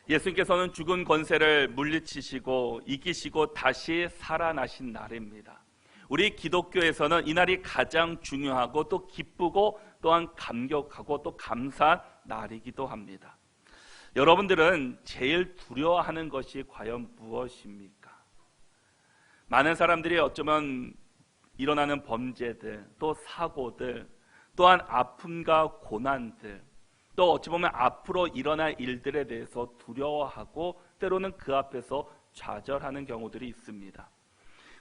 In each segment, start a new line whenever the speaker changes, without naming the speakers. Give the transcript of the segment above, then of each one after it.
예수님께서는 죽은 권세를 물리치시고 이기시고 다시 살아나신 날입니다. 우리 기독교에서는 이날이 가장 중요하고 또 기쁘고 또한 감격하고 또 감사한 날이기도 합니다. 여러분들은 제일 두려워하는 것이 과연 무엇입니까? 많은 사람들이 어쩌면 일어나는 범죄들, 또 사고들, 또한 아픔과 고난들, 또 어찌 보면 앞으로 일어날 일들에 대해서 두려워하고 때로는 그 앞에서 좌절하는 경우들이 있습니다.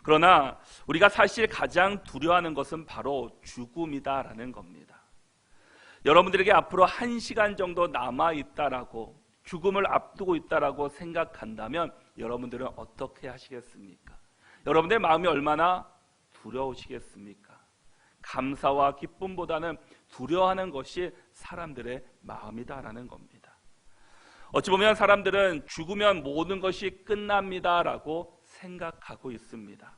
그러나 우리가 사실 가장 두려워하는 것은 바로 죽음이다라는 겁니다. 여러분들에게 앞으로 1시간 정도 남아있다라고, 죽음을 앞두고 있다라고 생각한다면 여러분들은 어떻게 하시겠습니까? 여러분들의 마음이 얼마나 두려우시겠습니까? 감사와 기쁨보다는 두려워하는 것이 사람들의 마음이다라는 겁니다. 어찌 보면 사람들은 죽으면 모든 것이 끝납니다라고 생각하고 있습니다.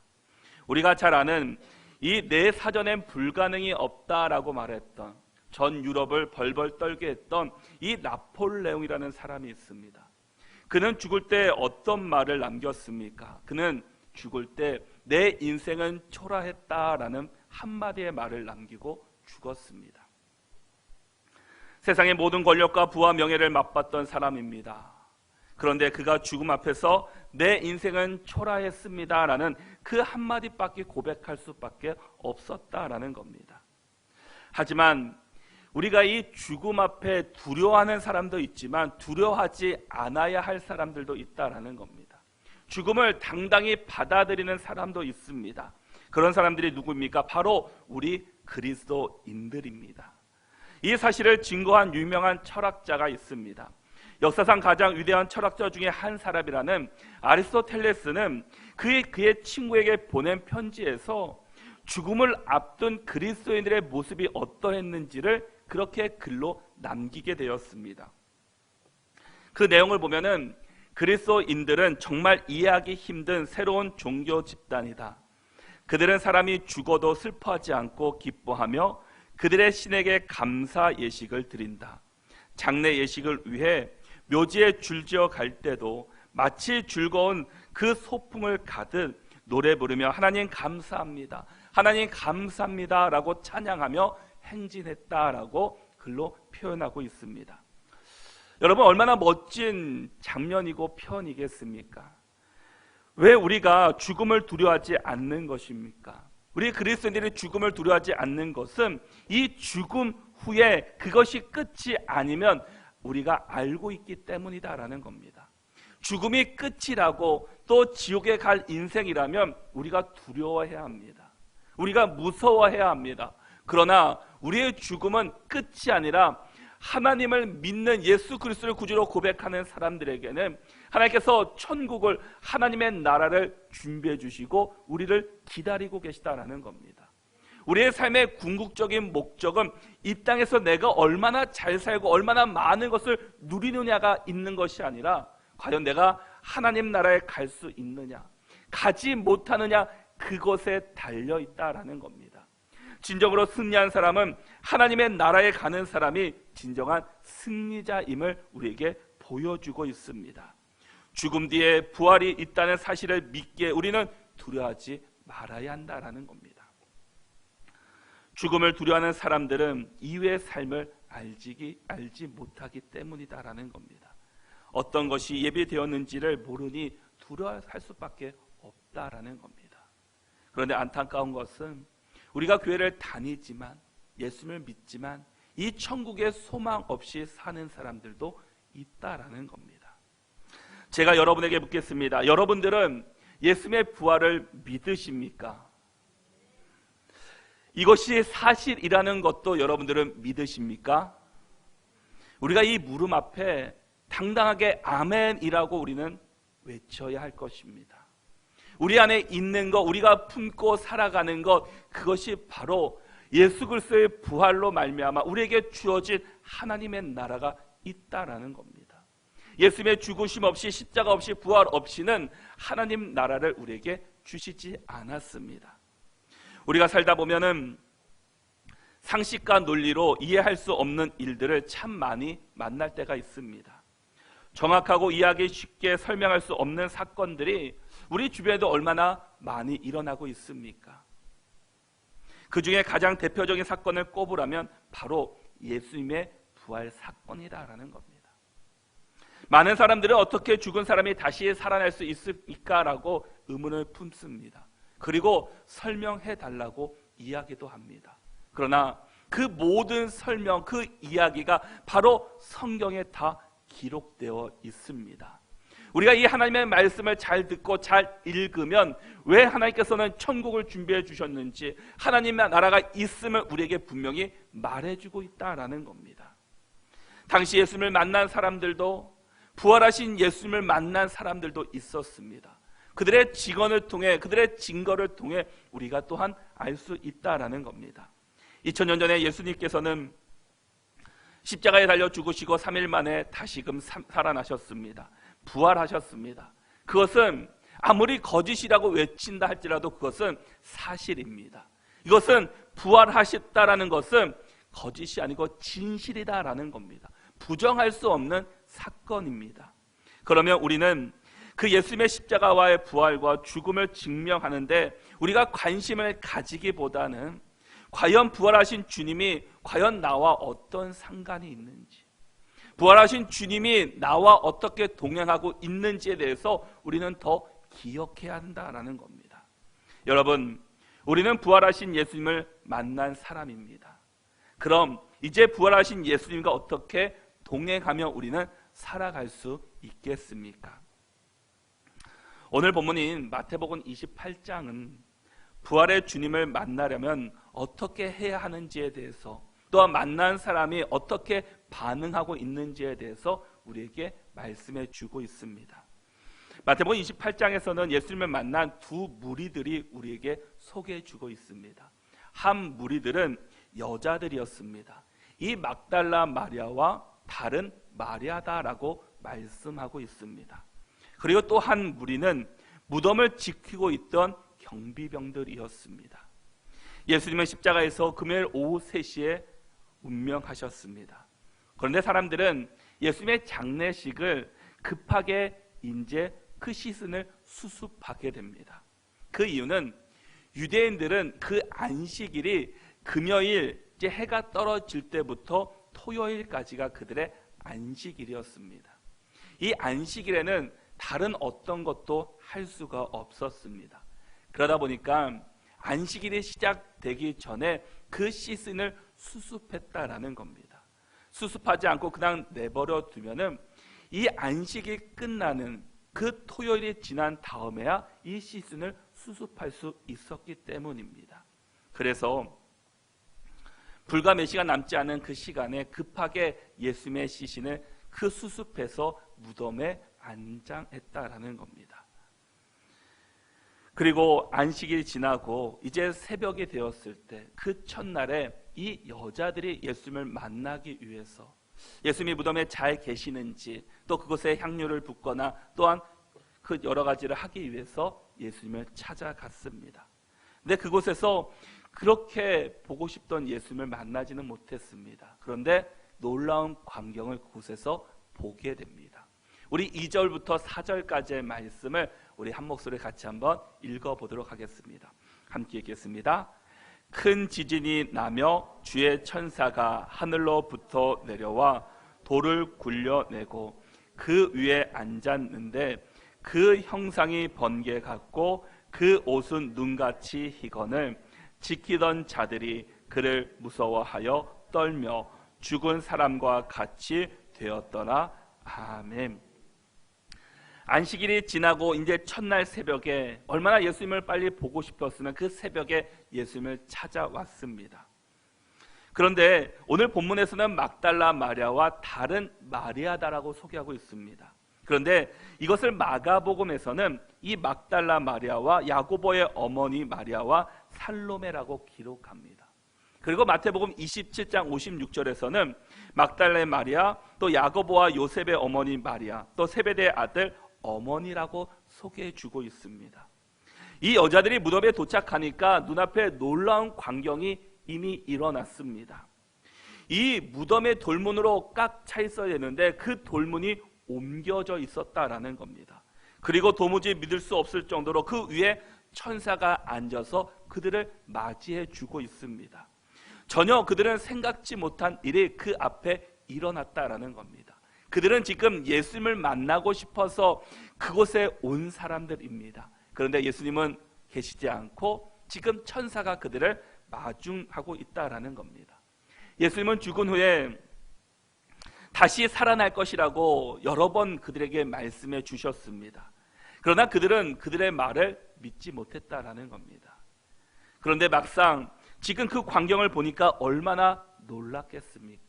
우리가 잘 아는 이 내 사전엔 불가능이 없다라고 말했던, 전 유럽을 벌벌 떨게 했던 이 나폴레옹이라는 사람이 있습니다. 그는 죽을 때 어떤 말을 남겼습니까? 그는 죽을 때 내 인생은 초라했다라는 한마디의 말을 남기고 죽었습니다. 세상의 모든 권력과 부와 명예를 맛봤던 사람입니다. 그런데 그가 죽음 앞에서 내 인생은 초라했습니다라는 그 한마디밖에 고백할 수밖에 없었다라는 겁니다. 하지만 우리가 이 죽음 앞에 두려워하는 사람도 있지만 두려워하지 않아야 할 사람들도 있다라는 겁니다. 죽음을 당당히 받아들이는 사람도 있습니다. 그런 사람들이 누구입니까? 바로 우리 그리스도인들입니다. 이 사실을 증거한 유명한 철학자가 있습니다. 역사상 가장 위대한 철학자 중에 한 사람이라는 아리스토텔레스는 그의 친구에게 보낸 편지에서 죽음을 앞둔 그리스도인들의 모습이 어떠했는지를 그렇게 글로 남기게 되었습니다. 그 내용을 보면은 그리스도인들은 정말 이해하기 힘든 새로운 종교 집단이다. 그들은 사람이 죽어도 슬퍼하지 않고 기뻐하며 그들의 신에게 감사 예식을 드린다. 장례 예식을 위해 묘지에 줄지어 갈 때도 마치 즐거운 그 소풍을 가듯 노래 부르며 하나님 감사합니다, 하나님 감사합니다 라고 찬양하며 행진했다라고 글로 표현하고 있습니다. 여러분, 얼마나 멋진 장면이고 표현이겠습니까? 왜 우리가 죽음을 두려워하지 않는 것입니까? 우리 그리스도인들이 죽음을 두려워하지 않는 것은 이 죽음 후에 그것이 끝이 아니면 우리가 알고 있기 때문이다라는 겁니다. 죽음이 끝이라고 또 지옥에 갈 인생이라면 우리가 두려워해야 합니다. 우리가 무서워해야 합니다. 그러나 우리의 죽음은 끝이 아니라 하나님을 믿는 예수 그리스도를 구주로 고백하는 사람들에게는 하나님께서 천국을, 하나님의 나라를 준비해 주시고 우리를 기다리고 계시다라는 겁니다. 우리의 삶의 궁극적인 목적은 이 땅에서 내가 얼마나 잘 살고 얼마나 많은 것을 누리느냐가 있는 것이 아니라 과연 내가 하나님 나라에 갈 수 있느냐, 가지 못하느냐, 그것에 달려있다라는 겁니다. 진정으로 승리한 사람은 하나님의 나라에 가는 사람이 진정한 승리자임을 우리에게 보여주고 있습니다. 죽음 뒤에 부활이 있다는 사실을 믿기에 우리는 두려워하지 말아야 한다라는 겁니다. 죽음을 두려워하는 사람들은 이후의 삶을 알지 못하기 때문이다라는 겁니다. 어떤 것이 예비되었는지를 모르니 두려워할 수밖에 없다라는 겁니다. 그런데 안타까운 것은 우리가 교회를 다니지만, 예수를 믿지만 이 천국에 소망 없이 사는 사람들도 있다라는 겁니다. 제가 여러분에게 묻겠습니다. 여러분들은 예수님의 부활을 믿으십니까? 이것이 사실이라는 것도 여러분들은 믿으십니까? 우리가 이 물음 앞에 당당하게 아멘이라고 우리는 외쳐야 할 것입니다. 우리 안에 있는 것, 우리가 품고 살아가는 것, 그것이 바로 예수 그리스도의 부활로 말미암아 우리에게 주어진 하나님의 나라가 있다라는 겁니다. 예수님의 죽으심 없이, 십자가 없이, 부활 없이는 하나님 나라를 우리에게 주시지 않았습니다. 우리가 살다 보면은 상식과 논리로 이해할 수 없는 일들을 참 많이 만날 때가 있습니다. 정확하고 이해하기 쉽게 설명할 수 없는 사건들이 우리 주변에도 얼마나 많이 일어나고 있습니까? 그 중에 가장 대표적인 사건을 꼽으라면 바로 예수님의 부활 사건이다라는 겁니다. 많은 사람들은 어떻게 죽은 사람이 다시 살아날 수 있을까라고 의문을 품습니다. 그리고 설명해 달라고 이야기도 합니다. 그러나 그 모든 설명, 그 이야기가 바로 성경에 다 기록되어 있습니다. 우리가 이 하나님의 말씀을 잘 듣고 잘 읽으면 왜 하나님께서는 천국을 준비해 주셨는지, 하나님의 나라가 있음을 우리에게 분명히 말해주고 있다라는 겁니다. 당시 예수님을 만난 사람들도, 부활하신 예수님을 만난 사람들도 있었습니다. 그들의 증언을 통해, 그들의 증거를 통해 우리가 또한 알 수 있다라는 겁니다. 2000년 전에 예수님께서는 십자가에 달려 죽으시고 3일 만에 다시금 살아나셨습니다. 부활하셨습니다. 그것은 아무리 거짓이라고 외친다 할지라도 그것은 사실입니다. 이것은 부활하셨다라는 것은 거짓이 아니고 진실이다라는 겁니다. 부정할 수 없는 사건입니다. 그러면 우리는 그 예수님의 십자가와의 부활과 죽음을 증명하는데 우리가 관심을 가지기보다는 과연 부활하신 주님이 과연 나와 어떤 상관이 있는지, 부활하신 주님이 나와 어떻게 동행하고 있는지에 대해서 우리는 더 기억해야 한다라는 겁니다. 여러분, 우리는 부활하신 예수님을 만난 사람입니다. 그럼 이제 부활하신 예수님과 어떻게 동행하며 우리는 살아갈 수 있겠습니까? 오늘 본문인 마태복음 28장은 부활의 주님을 만나려면 어떻게 해야 하는지에 대해서, 또한 만난 사람이 어떻게 반응하고 있는지에 대해서 우리에게 말씀해 주고 있습니다. 마태복음 28장에서는 예수님을 만난 두 무리들이 우리에게 소개해 주고 있습니다. 한 무리들은 여자들이었습니다. 이 막달라 마리아와 다른 마리아다라고 말씀하고 있습니다. 그리고 또 한 무리는 무덤을 지키고 있던 경비병들이었습니다. 예수님은 십자가에서 금요일 오후 3시에 운명하셨습니다. 그런데 사람들은 예수님의 장례식을 급하게 이제 그 시즌을 수습하게 됩니다. 그 이유는 유대인들은 그 안식일이 금요일 이제 해가 떨어질 때부터 토요일까지가 그들의 안식일이었습니다. 이 안식일에는 다른 어떤 것도 할 수가 없었습니다. 그러다 보니까 안식일이 시작되기 전에 그 시즌을 수습했다라는 겁니다. 수습하지 않고 그냥 내버려 두면은 이 안식이 끝나는 그 토요일이 지난 다음에야 이 시즌을 수습할 수 있었기 때문입니다. 그래서 불과 몇 시간 남지 않은 그 시간에 급하게 예수님의 시신을 그 수습해서 무덤에 안장했다라는 겁니다. 그리고 안식일이 지나고 이제 새벽이 되었을 때 그 첫날에 이 여자들이 예수님을 만나기 위해서 예수님이 무덤에 잘 계시는지, 또 그곳에 향유를 붓거나 또한 그 여러 가지를 하기 위해서 예수님을 찾아갔습니다. 근데 그곳에서 그렇게 보고 싶던 예수님을 만나지는 못했습니다. 그런데 놀라운 광경을 그곳에서 보게 됩니다. 우리 2절부터 4절까지의 말씀을 우리 한 목소리 같이 한번 읽어보도록 하겠습니다. 함께 읽겠습니다. 큰 지진이 나며 주의 천사가 하늘로부터 내려와 돌을 굴려내고 그 위에 앉았는데 그 형상이 번개 같고 그 옷은 눈같이 희건을 지키던 자들이 그를 무서워하여 떨며 죽은 사람과 같이 되었더라. 아멘. 안식일이 지나고 이제 첫날 새벽에 얼마나 예수님을 빨리 보고 싶었으면 그 새벽에 예수님을 찾아왔습니다. 그런데 오늘 본문에서는 막달라 마리아와 다른 마리아다라고 소개하고 있습니다. 그런데 이것을 마가복음에서는 이 막달라 마리아와 야고보의 어머니 마리아와 살로메라고 기록합니다. 그리고 마태복음 27장 56절에서는 막달라의 마리아, 또 야고보와 요셉의 어머니 마리아, 또 세베대의 아들 어머니라고 소개해 주고 있습니다. 이 여자들이 무덤에 도착하니까 눈앞에 놀라운 광경이 이미 일어났습니다. 이 무덤의 돌문으로 꽉 차 있어야 되는데 그 돌문이 옮겨져 있었다라는 겁니다. 그리고 도무지 믿을 수 없을 정도로 그 위에 천사가 앉아서 그들을 맞이해 주고 있습니다. 전혀 그들은 생각지 못한 일이 그 앞에 일어났다라는 겁니다. 그들은 지금 예수님을 만나고 싶어서 그곳에 온 사람들입니다. 그런데 예수님은 계시지 않고 지금 천사가 그들을 마중하고 있다라는 겁니다. 예수님은 죽은 후에 다시 살아날 것이라고 여러 번 그들에게 말씀해 주셨습니다. 그러나 그들은 그들의 말을 믿지 못했다라는 겁니다. 그런데 막상 지금 그 광경을 보니까 얼마나 놀랐겠습니까?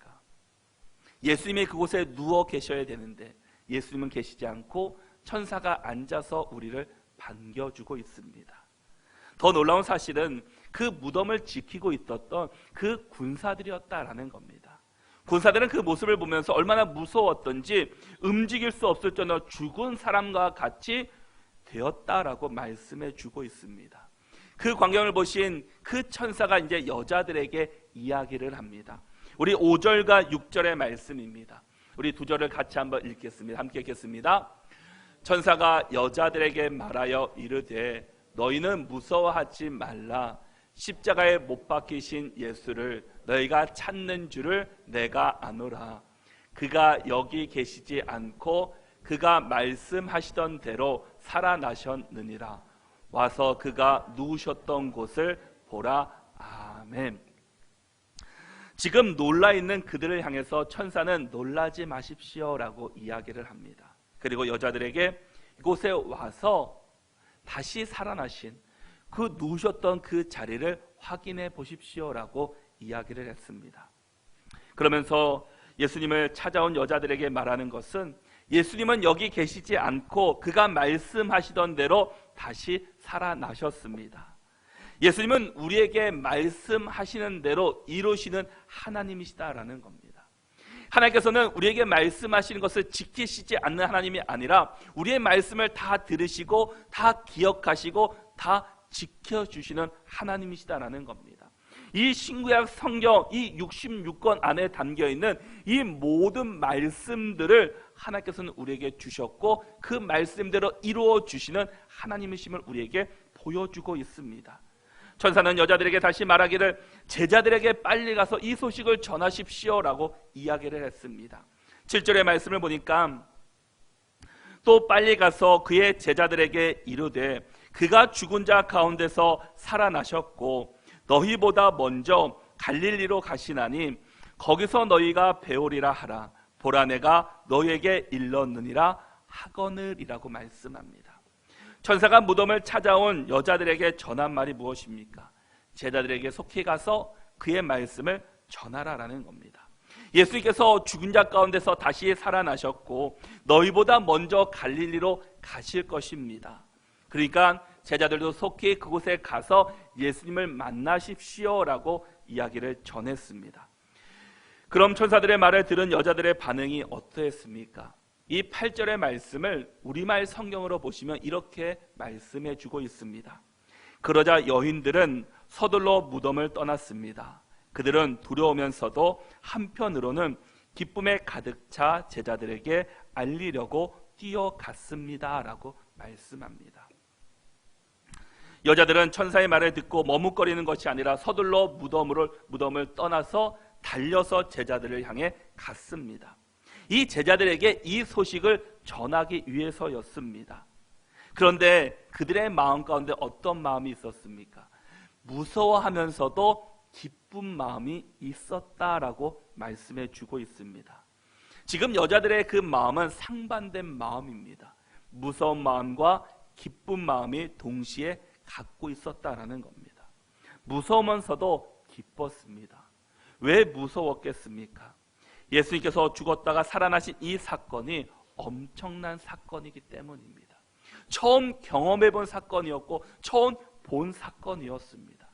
예수님이 그곳에 누워 계셔야 되는데 예수님은 계시지 않고 천사가 앉아서 우리를 반겨주고 있습니다. 더 놀라운 사실은 그 무덤을 지키고 있었던 그 군사들이었다라는 겁니다. 군사들은 그 모습을 보면서 얼마나 무서웠던지 움직일 수 없을 정도로 죽은 사람과 같이 되었다라고 말씀해 주고 있습니다. 그 광경을 보신 그 천사가 이제 여자들에게 이야기를 합니다. 우리 5절과 6절의 말씀입니다. 우리 두 절을 같이 한번 읽겠습니다. 함께 읽겠습니다. 천사가 여자들에게 말하여 이르되 너희는 무서워하지 말라. 십자가에 못 박히신 예수를 너희가 찾는 줄을 내가 아노라. 그가 여기 계시지 않고 그가 말씀하시던 대로 살아나셨느니라. 와서 그가 누우셨던 곳을 보라. 아멘. 지금 놀라있는 그들을 향해서 천사는 놀라지 마십시오라고 이야기를 합니다. 그리고 여자들에게 이곳에 와서 다시 살아나신 그 누우셨던 그 자리를 확인해 보십시오라고 이야기를 했습니다. 그러면서 예수님을 찾아온 여자들에게 말하는 것은 예수님은 여기 계시지 않고 그가 말씀하시던 대로 다시 살아나셨습니다. 예수님은 우리에게 말씀하시는 대로 이루시는 하나님이시다라는 겁니다. 하나님께서는 우리에게 말씀하시는 것을 지키시지 않는 하나님이 아니라 우리의 말씀을 다 들으시고 다 기억하시고 다 지켜주시는 하나님이시다라는 겁니다. 이 신구약 성경 이 66권 안에 담겨있는 이 모든 말씀들을 하나님께서는 우리에게 주셨고 그 말씀대로 이루어 주시는 하나님이심을 우리에게 보여주고 있습니다. 천사는 여자들에게 다시 말하기를 제자들에게 빨리 가서 이 소식을 전하십시오라고 이야기를 했습니다. 7절의 말씀을 보니까 또 빨리 가서 그의 제자들에게 이르되 그가 죽은 자 가운데서 살아나셨고 너희보다 먼저 갈릴리로 가시나니 거기서 너희가 배우리라 하라. 보라 내가 너희에게 일렀느니라 하거늘이라고 말씀합니다. 천사가 무덤을 찾아온 여자들에게 전한 말이 무엇입니까? 제자들에게 속히 가서 그의 말씀을 전하라라는 겁니다. 예수님께서 죽은 자 가운데서 다시 살아나셨고 너희보다 먼저 갈릴리로 가실 것입니다. 그러니까 제자들도 속히 그곳에 가서 예수님을 만나십시오라고 이야기를 전했습니다. 그럼 천사들의 말을 들은 여자들의 반응이 어떠했습니까? 이 8절의 말씀을 우리말 성경으로 보시면 이렇게 말씀해 주고 있습니다. 그러자 여인들은 서둘러 무덤을 떠났습니다. 그들은 두려우면서도 한편으로는 기쁨에 가득 차 제자들에게 알리려고 뛰어갔습니다 라고 말씀합니다. 여자들은 천사의 말을 듣고 머뭇거리는 것이 아니라 서둘러 무덤을 떠나서 달려서 제자들을 향해 갔습니다. 이 제자들에게 이 소식을 전하기 위해서였습니다. 그런데 그들의 마음 가운데 어떤 마음이 있었습니까? 무서워하면서도 기쁜 마음이 있었다라고 말씀해 주고 있습니다. 지금 여자들의 그 마음은 상반된 마음입니다. 무서운 마음과 기쁜 마음이 동시에 갖고 있었다라는 겁니다. 무서우면서도 기뻤습니다. 왜 무서웠겠습니까? 예수님께서 죽었다가 살아나신 이 사건이 엄청난 사건이기 때문입니다. 처음 경험해 본 사건이었고 처음 본 사건이었습니다.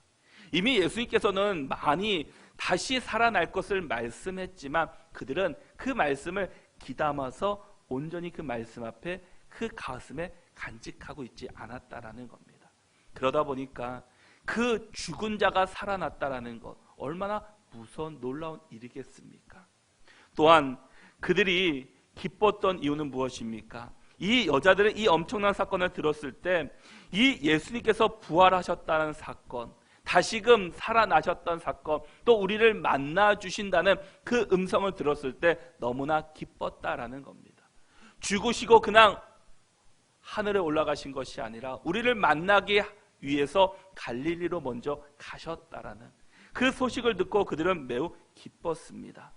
이미 예수님께서는 많이 다시 살아날 것을 말씀했지만 그들은 그 말씀을 귀담아서 온전히 그 말씀 앞에 그 가슴에 간직하고 있지 않았다라는 겁니다. 그러다 보니까 그 죽은 자가 살아났다라는 것 얼마나 무서운 놀라운 일이겠습니까? 또한 그들이 기뻤던 이유는 무엇입니까? 이 여자들은 이 엄청난 사건을 들었을 때 이 예수님께서 부활하셨다는 사건, 다시금 살아나셨던 사건, 또 우리를 만나 주신다는 그 음성을 들었을 때 너무나 기뻤다라는 겁니다. 죽으시고 그냥 하늘에 올라가신 것이 아니라 우리를 만나기 위해서 갈릴리로 먼저 가셨다라는 그 소식을 듣고 그들은 매우 기뻤습니다.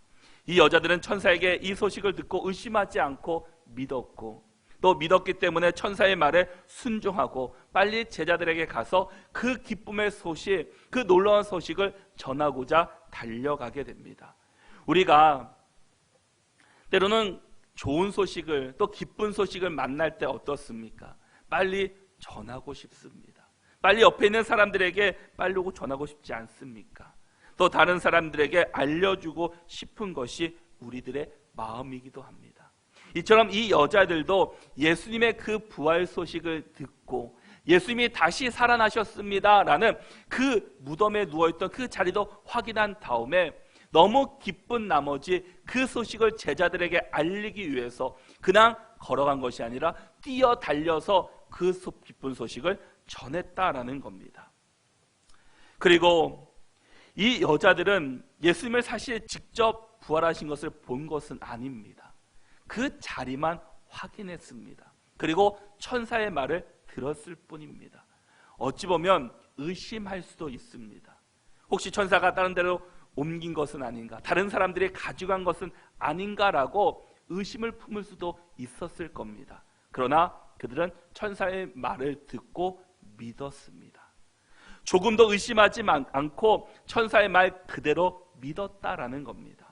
이 여자들은 천사에게 이 소식을 듣고 의심하지 않고 믿었고, 또 믿었기 때문에 천사의 말에 순종하고 빨리 제자들에게 가서 그 기쁨의 소식, 그 놀라운 소식을 전하고자 달려가게 됩니다. 우리가 때로는 좋은 소식을, 또 기쁜 소식을 만날 때 어떻습니까? 빨리 전하고 싶습니다. 빨리 옆에 있는 사람들에게 빨리 오고 전하고 싶지 않습니까? 또 다른 사람들에게 알려주고 싶은 것이 우리들의 마음이기도 합니다. 이처럼 이 여자들도 예수님의 그 부활 소식을 듣고 예수님이 다시 살아나셨습니다 라는 그 무덤에 누워있던 그 자리도 확인한 다음에 너무 기쁜 나머지 그 소식을 제자들에게 알리기 위해서 그냥 걸어간 것이 아니라 뛰어달려서 그 기쁜 소식을 전했다라는 겁니다. 그리고 이 여자들은 예수님을 사실 직접 부활하신 것을 본 것은 아닙니다. 그 자리만 확인했습니다. 그리고 천사의 말을 들었을 뿐입니다. 어찌 보면 의심할 수도 있습니다. 혹시 천사가 다른 데로 옮긴 것은 아닌가, 다른 사람들이 가져간 것은 아닌가라고 의심을 품을 수도 있었을 겁니다. 그러나 그들은 천사의 말을 듣고 믿었습니다. 조금 더 의심하지 않고 천사의 말 그대로 믿었다라는 겁니다.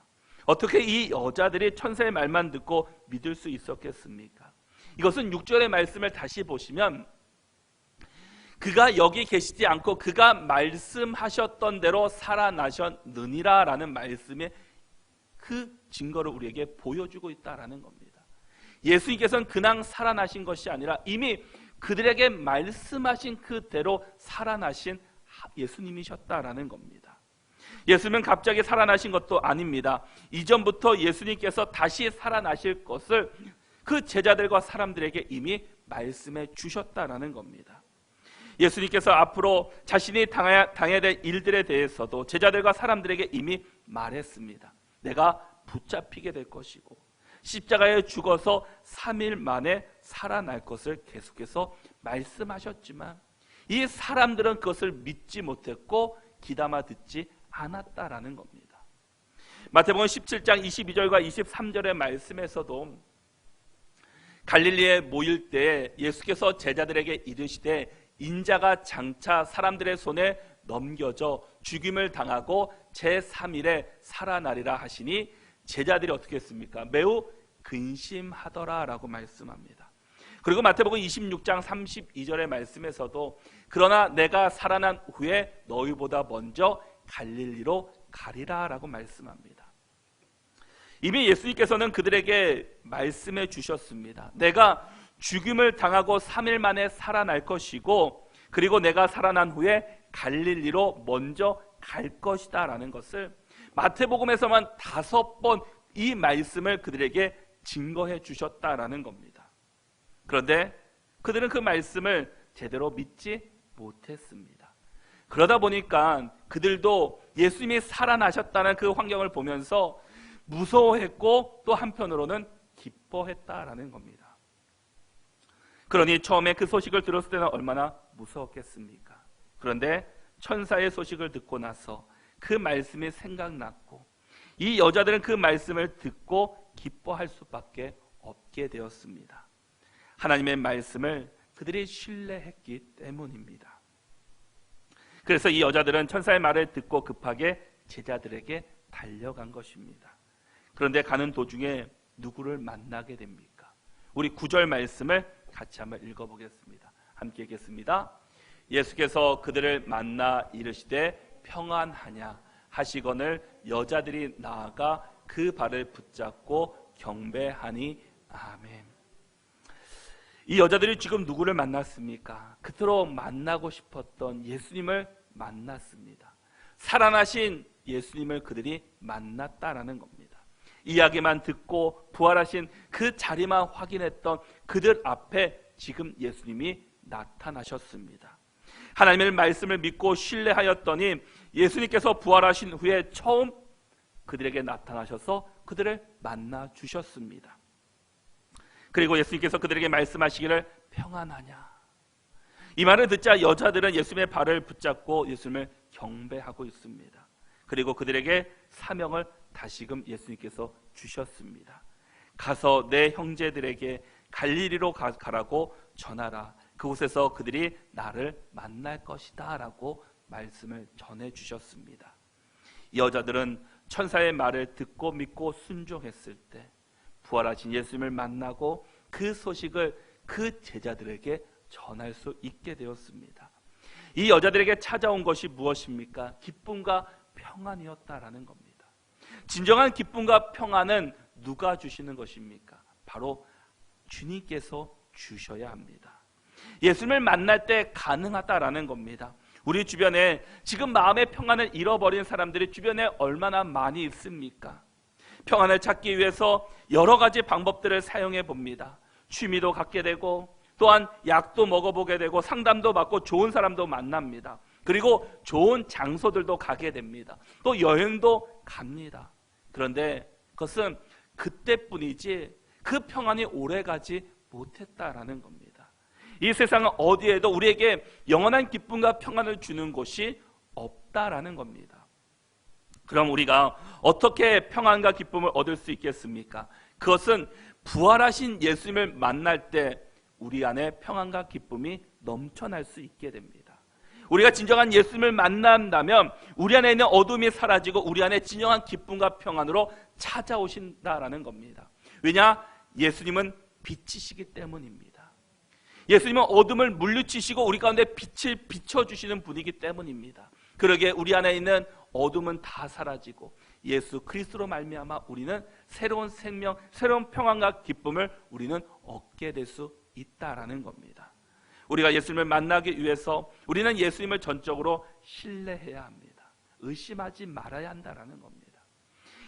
어떻게 이 여자들이 천사의 말만 듣고 믿을 수 있었겠습니까? 이것은 6절의 말씀을 다시 보시면 그가 여기 계시지 않고 그가 말씀하셨던 대로 살아나셨느니라 라는 말씀의 그 증거를 우리에게 보여주고 있다라는 겁니다. 예수님께서는 그냥 살아나신 것이 아니라 이미 그들에게 말씀하신 그대로 살아나신 예수님이셨다라는 겁니다. 예수님은 갑자기 살아나신 것도 아닙니다. 이전부터 예수님께서 다시 살아나실 것을 그 제자들과 사람들에게 이미 말씀해 주셨다라는 겁니다. 예수님께서 앞으로 자신이 당해야 될 일들에 대해서도 제자들과 사람들에게 이미 말했습니다. 내가 붙잡히게 될 것이고 십자가에 죽어서 3일 만에 살아날 것을 계속해서 말씀하셨지만 이 사람들은 그것을 믿지 못했고 귀담아 듣지 않았다라는 겁니다. 마태복음 17장 22절과 23절의 말씀에서도 갈릴리에 모일 때 예수께서 제자들에게 이르시되 인자가 장차 사람들의 손에 넘겨져 죽임을 당하고 제3일에 살아나리라 하시니 제자들이 어떻게 했습니까? 매우 근심하더라 라고 말씀합니다. 그리고 마태복음 26장 32절의 말씀에서도 그러나 내가 살아난 후에 너희보다 먼저 갈릴리로 가리라 라고 말씀합니다. 이미 예수님께서는 그들에게 말씀해 주셨습니다. 내가 죽임을 당하고 3일 만에 살아날 것이고 그리고 내가 살아난 후에 갈릴리로 먼저 갈 것이다 라는 것을 마태복음에서만 5번 이 말씀을 그들에게 증거해 주셨다라는 겁니다. 그런데 그들은 그 말씀을 제대로 믿지 못했습니다. 그러다 보니까 그들도 예수님이 살아나셨다는 그 환경을 보면서 무서워했고 또 한편으로는 기뻐했다라는 겁니다. 그러니 처음에 그 소식을 들었을 때는 얼마나 무서웠겠습니까? 그런데 천사의 소식을 듣고 나서 그 말씀이 생각났고 이 여자들은 그 말씀을 듣고 기뻐할 수밖에 없게 되었습니다. 하나님의 말씀을 그들이 신뢰했기 때문입니다. 그래서 이 여자들은 천사의 말을 듣고 급하게 제자들에게 달려간 것입니다. 그런데 가는 도중에 누구를 만나게 됩니까? 우리 9절 말씀을 같이 한번 읽어보겠습니다. 함께 읽겠습니다. 예수께서 그들을 만나 이르시되 평안하냐 하시거늘 여자들이 나아가 그 발을 붙잡고 경배하니 아멘. 이 여자들이 지금 누구를 만났습니까? 그토록 만나고 싶었던 예수님을 만났습니다. 살아나신 예수님을 그들이 만났다라는 겁니다. 이야기만 듣고 부활하신 그 자리만 확인했던 그들 앞에 지금 예수님이 나타나셨습니다. 하나님의 말씀을 믿고 신뢰하였더니 예수님께서 부활하신 후에 처음 그들에게 나타나셔서 그들을 만나 주셨습니다. 그리고 예수님께서 그들에게 말씀하시기를 평안하냐. 이 말을 듣자 여자들은 예수님의 발을 붙잡고 예수님을 경배하고 있습니다. 그리고 그들에게 사명을 다시금 예수님께서 주셨습니다. 가서 내 형제들에게 갈릴리로 가라고 전하라. 그곳에서 그들이 나를 만날 것이다 라고 말씀을 전해주셨습니다. 이 여자들은 천사의 말을 듣고 믿고 순종했을 때 부활하신 예수님을 만나고 그 소식을 그 제자들에게 전할 수 있게 되었습니다. 이 여자들에게 찾아온 것이 무엇입니까? 기쁨과 평안이었다라는 겁니다. 진정한 기쁨과 평안은 누가 주시는 것입니까? 바로 주님께서 주셔야 합니다. 예수님을 만날 때 가능하다라는 겁니다. 우리 주변에 지금 마음의 평안을 잃어버린 사람들이 주변에 얼마나 많이 있습니까? 평안을 찾기 위해서 여러 가지 방법들을 사용해 봅니다. 취미도 갖게 되고 또한 약도 먹어보게 되고 상담도 받고 좋은 사람도 만납니다. 그리고 좋은 장소들도 가게 됩니다. 또 여행도 갑니다. 그런데 그것은 그때뿐이지 그 평안이 오래가지 못했다라는 겁니다. 이 세상은 어디에도 우리에게 영원한 기쁨과 평안을 주는 곳이 없다라는 겁니다. 그럼 우리가 어떻게 평안과 기쁨을 얻을 수 있겠습니까? 그것은 부활하신 예수님을 만날 때 우리 안에 평안과 기쁨이 넘쳐날 수 있게 됩니다. 우리가 진정한 예수님을 만난다면 우리 안에 있는 어둠이 사라지고 우리 안에 진정한 기쁨과 평안으로 찾아오신다라는 겁니다. 왜냐? 예수님은 빛이시기 때문입니다. 예수님은 어둠을 물리치시고 우리 가운데 빛을 비춰주시는 분이기 때문입니다. 그러기에 우리 안에 있는 어둠은 다 사라지고 예수 그리스도로 말미암아 우리는 새로운 생명, 새로운 평안과 기쁨을 우리는 얻게 될 수 있다라는 겁니다. 우리가 예수님을 만나기 위해서 우리는 예수님을 전적으로 신뢰해야 합니다. 의심하지 말아야 한다라는 겁니다.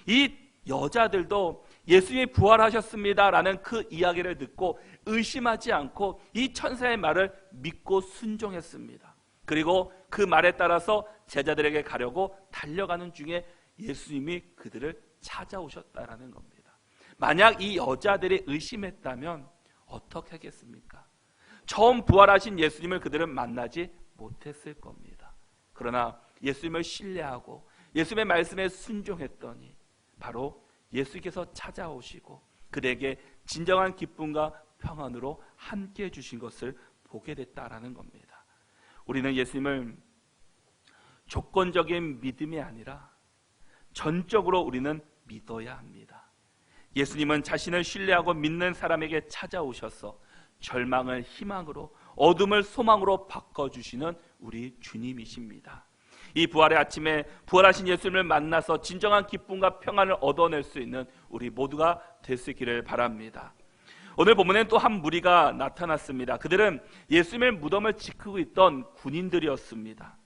이 여자들도 예수님이 부활하셨습니다라는 그 이야기를 듣고 의심하지 않고 이 천사의 말을 믿고 순종했습니다. 그리고 그 말에 따라서 제자들에게 가려고 달려가는 중에 예수님이 그들을 찾아오셨다라는 겁니다. 만약 이 여자들이 의심했다면 어떻게 하겠습니까? 처음 부활하신 예수님을 그들은 만나지 못했을 겁니다. 그러나 예수님을 신뢰하고 예수님의 말씀에 순종했더니 바로 예수께서 찾아오시고 그들에게 진정한 기쁨과 평안으로 함께해 주신 것을 보게 됐다라는 겁니다. 우리는 예수님을 조건적인 믿음이 아니라 전적으로 우리는 믿어야 합니다. 예수님은 자신을 신뢰하고 믿는 사람에게 찾아오셔서 절망을 희망으로, 어둠을 소망으로 바꿔주시는 우리 주님이십니다. 이 부활의 아침에 부활하신 예수님을 만나서 진정한 기쁨과 평안을 얻어낼 수 있는 우리 모두가 될 수 있기를 바랍니다. 오늘 본문에는 또 한 무리가 나타났습니다. 그들은 예수님의 무덤을 지키고 있던 군인들이었습니다.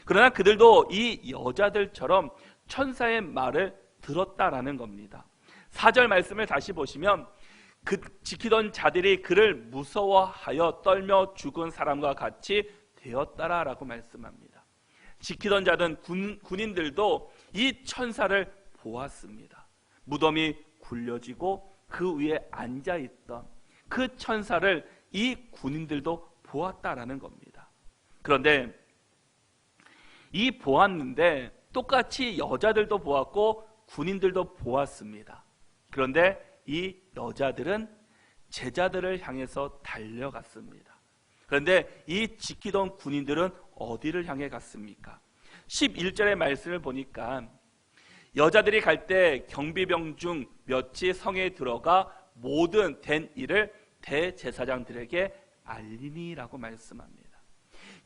그러나 그들도 이 여자들처럼 천사의 말을 들었다라는 겁니다. 4절 말씀을 다시 보시면 그 지키던 자들이 그를 무서워하여 떨며 죽은 사람과 같이 되었다라고 말씀합니다. 지키던 자든 군인들도 이 천사를 보았습니다. 무덤이 굴려지고 그 위에 앉아있던 그 천사를 이 군인들도 보았다라는 겁니다. 그런데 이 보았는데 똑같이 여자들도 보았고 군인들도 보았습니다. 그런데 이 여자들은 제자들을 향해서 달려갔습니다. 그런데 이 지키던 군인들은 어디를 향해 갔습니까? 11절의 말씀을 보니까 여자들이 갈 때 경비병 중 몇이 성에 들어가 모든 된 일을 대제사장들에게 알리니라고 말씀합니다.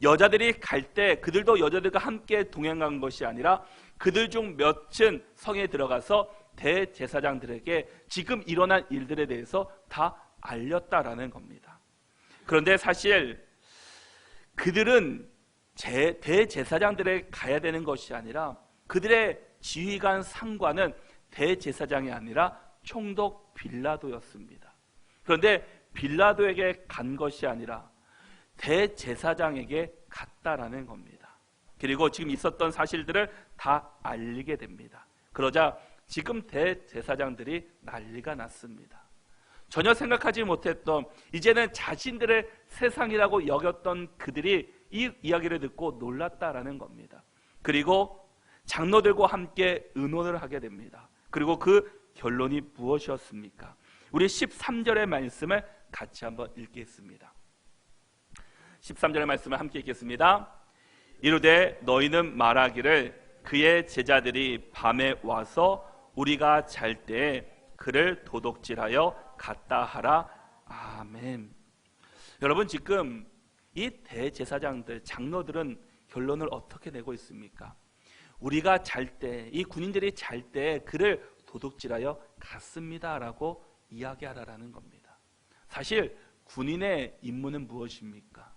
여자들이 갈 때 그들도 여자들과 함께 동행한 것이 아니라 그들 중 몇은 성에 들어가서 대제사장들에게 지금 일어난 일들에 대해서 다 알렸다라는 겁니다. 그런데 사실 그들은 대제사장들에게 가야 되는 것이 아니라 그들의 지휘관 상관은 대제사장이 아니라 총독 빌라도였습니다. 그런데 빌라도에게 간 것이 아니라 대제사장에게 갔다라는 겁니다. 그리고 지금 있었던 사실들을 다 알리게 됩니다. 그러자 지금 대제사장들이 난리가 났습니다. 전혀 생각하지 못했던, 이제는 자신들의 세상이라고 여겼던 그들이 이 이야기를 듣고 놀랐다라는 겁니다. 그리고 장로들과 함께 의논을 하게 됩니다. 그리고 그 결론이 무엇이었습니까? 우리 13절의 말씀을 같이 한번 읽겠습니다. 13절의 말씀을 함께 읽겠습니다. 이르되 너희는 말하기를 그의 제자들이 밤에 와서 우리가 잘 때에 그를 도둑질하여 갔다 하라. 아멘. 여러분, 지금 이 대제사장들, 장로들은 결론을 어떻게 내고 있습니까? 우리가 잘 때, 이 군인들이 잘 때 그를 도둑질하여 갔습니다라고 이야기하라라는 겁니다. 사실 군인의 임무는 무엇입니까?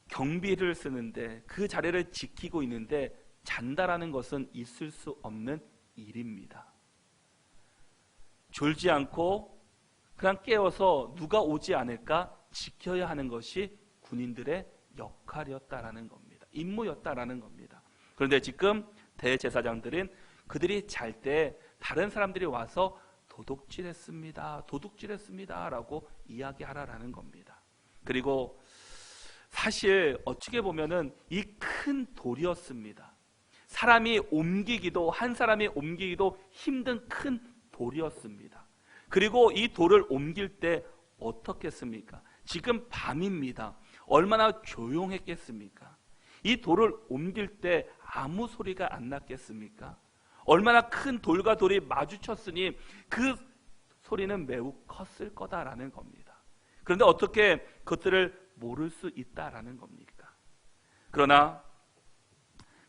경비를 쓰는데, 그 자리를 지키고 있는데 잔다라는 것은 있을 수 없는 일입니다. 졸지 않고 그냥 깨워서 누가 오지 않을까 지켜야 하는 것이 군인들의 역할이었다라는 겁니다. 임무였다라는 겁니다. 그런데 지금 대제사장들은 그들이 잘 때 다른 사람들이 와서 도둑질했습니다 라고 이야기하라라는 겁니다. 그리고 사실 어떻게 보면은 이 큰 돌이었습니다. 사람이 옮기기도, 한 사람이 옮기기도 힘든 큰 돌이었습니다. 그리고 이 돌을 옮길 때 어떻겠습니까? 지금 밤입니다. 얼마나 조용했겠습니까? 이 돌을 옮길 때 아무 소리가 안 났겠습니까? 얼마나 큰 돌과 돌이 마주쳤으니 그 소리는 매우 컸을 거다라는 겁니다. 그런데 어떻게 그것들을 모를 수 있다라는 겁니까? 그러나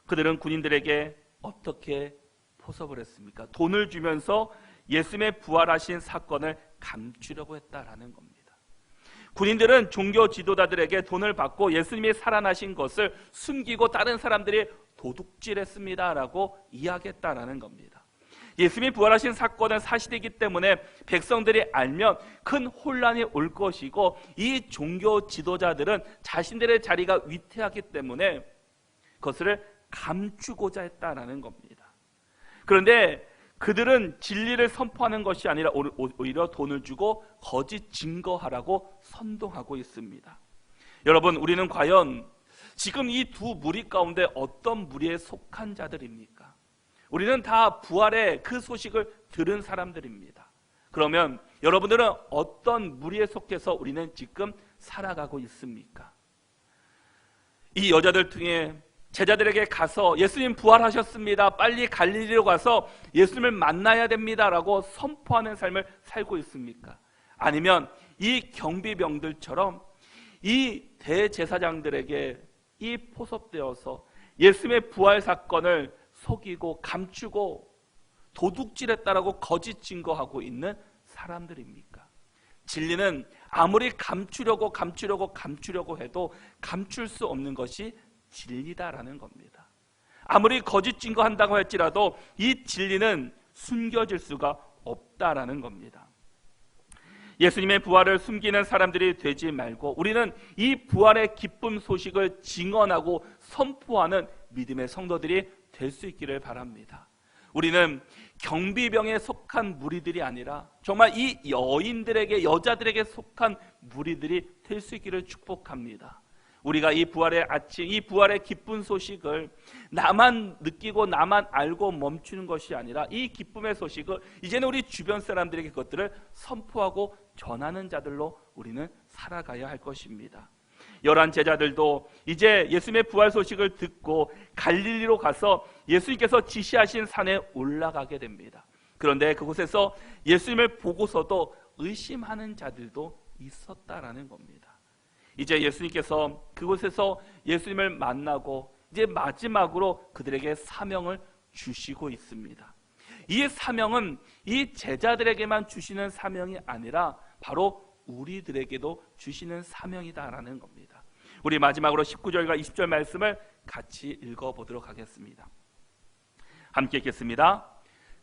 그들은 군인들에게 어떻게 포섭을 했습니까? 돈을 주면서 예수님의 부활하신 사건을 감추려고 했다라는 겁니다. 군인들은 종교 지도자들에게 돈을 받고 예수님이 살아나신 것을 숨기고 다른 사람들이 도둑질했습니다라고 이야기했다라는 겁니다. 예수님이 부활하신 사건은 사실이기 때문에 백성들이 알면 큰 혼란이 올 것이고, 이 종교 지도자들은 자신들의 자리가 위태하기 때문에 그것을 감추고자 했다라는 겁니다. 그런데 그들은 진리를 선포하는 것이 아니라 오히려 돈을 주고 거짓 증거하라고 선동하고 있습니다. 여러분, 우리는 과연 지금 이 두 무리 가운데 어떤 무리에 속한 자들입니까? 우리는 다 부활의 그 소식을 들은 사람들입니다. 그러면 여러분들은 어떤 무리에 속해서 우리는 지금 살아가고 있습니까? 이 여자들 중에 제자들에게 가서 예수님 부활하셨습니다, 빨리 갈릴리로 가서 예수님을 만나야 됩니다라고 선포하는 삶을 살고 있습니까? 아니면 이 경비병들처럼 이 대제사장들에게 이 포섭되어서 예수님의 부활 사건을 속이고 감추고 도둑질했다라고 거짓 증거하고 있는 사람들입니까? 진리는 아무리 감추려고 해도 감출 수 없는 것이 진리다라는 겁니다. 아무리 거짓 증거한다고 할지라도 이 진리는 숨겨질 수가 없다라는 겁니다. 예수님의 부활을 숨기는 사람들이 되지 말고 우리는 이 부활의 기쁨 소식을 증언하고 선포하는 믿음의 성도들이 될 수 있기를 바랍니다. 우리는 경비병에 속한 무리들이 아니라 정말 이 여자들에게 속한 무리들이 될 수 있기를 축복합니다. 우리가 이 부활의 아침, 이 부활의 기쁜 소식을 나만 느끼고 나만 알고 멈추는 것이 아니라 이 기쁨의 소식을 이제는 우리 주변 사람들에게 그것들을 선포하고 전하는 자들로 우리는 살아가야 할 것입니다. 11 제자들도 이제 예수님의 부활 소식을 듣고 갈릴리로 가서 예수님께서 지시하신 산에 올라가게 됩니다. 그런데 그곳에서 예수님을 보고서도 의심하는 자들도 있었다라는 겁니다. 이제 예수님께서 그곳에서 예수님을 만나고 이제 마지막으로 그들에게 사명을 주시고 있습니다. 이 사명은 이 제자들에게만 주시는 사명이 아니라 바로 우리들에게도 주시는 사명이다라는 겁니다. 우리 마지막으로 19절과 20절 말씀을 같이 읽어보도록 하겠습니다. 함께 읽겠습니다.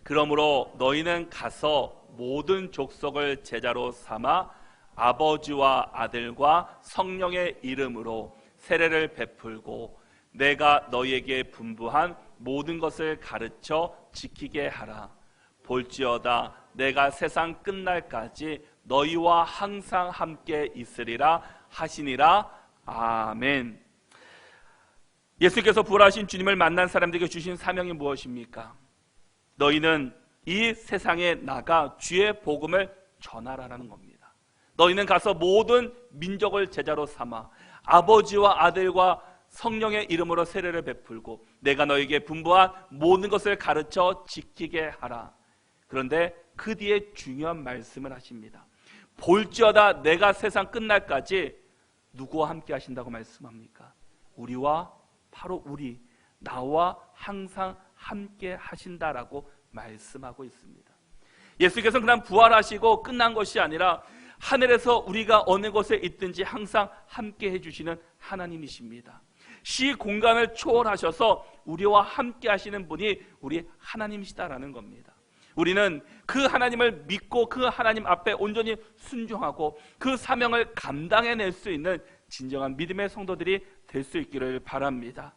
그러므로 너희는 가서 모든 족속을 제자로 삼아 아버지와 아들과 성령의 이름으로 세례를 베풀고 내가 너희에게 분부한 모든 것을 가르쳐 지키게 하라. 볼지어다 내가 세상 끝날까지 너희와 항상 함께 있으리라 하시니라. 아멘. 예수께서 부활하신 주님을 만난 사람들에게 주신 사명이 무엇입니까? 너희는 이 세상에 나가 주의 복음을 전하라는 겁니다. 너희는 가서 모든 민족을 제자로 삼아 아버지와 아들과 성령의 이름으로 세례를 베풀고 내가 너에게 분부한 모든 것을 가르쳐 지키게 하라. 그런데 그 뒤에 중요한 말씀을 하십니다. 볼지어다 내가 세상 끝날까지 누구와 함께 하신다고 말씀합니까? 우리와, 바로 우리, 나와 항상 함께 하신다라고 말씀하고 있습니다. 예수께서는 그냥 부활하시고 끝난 것이 아니라 하늘에서 우리가 어느 곳에 있든지 항상 함께 해주시는 하나님이십니다. 시 공간을 초월하셔서 우리와 함께 하시는 분이 우리 하나님이시다라는 겁니다. 우리는 그 하나님을 믿고 그 하나님 앞에 온전히 순종하고 그 사명을 감당해낼 수 있는 진정한 믿음의 성도들이 될 수 있기를 바랍니다.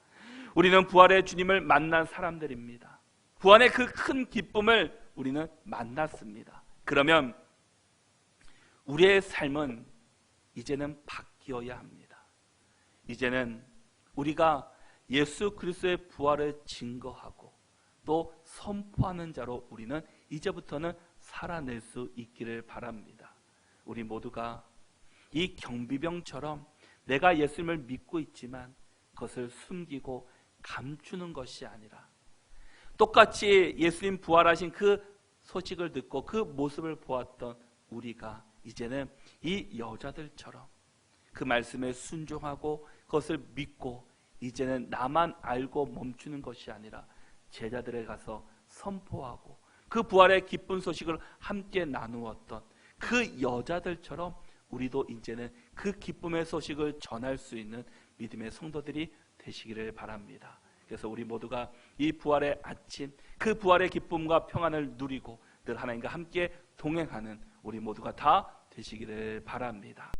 우리는 부활의 주님을 만난 사람들입니다. 구원의 그 큰 기쁨을 우리는 만났습니다. 그러면 우리의 삶은 이제는 바뀌어야 합니다. 이제는 우리가 예수 그리스도의 부활을 증거하고 또 선포하는 자로 우리는 이제부터는 살아낼 수 있기를 바랍니다. 우리 모두가 이 경비병처럼 내가 예수님을 믿고 있지만 그것을 숨기고 감추는 것이 아니라 똑같이 예수님 부활하신 그 소식을 듣고 그 모습을 보았던 우리가 이제는 이 여자들처럼 그 말씀에 순종하고 그것을 믿고 이제는 나만 알고 멈추는 것이 아니라 제자들에 가서 선포하고 그 부활의 기쁜 소식을 함께 나누었던 그 여자들처럼 우리도 이제는 그 기쁨의 소식을 전할 수 있는 믿음의 성도들이 되시기를 바랍니다. 그래서 우리 모두가 이 부활의 아침, 그 부활의 기쁨과 평안을 누리고 늘 하나님과 함께 동행하는 우리 모두가 다 되시기를 바랍니다.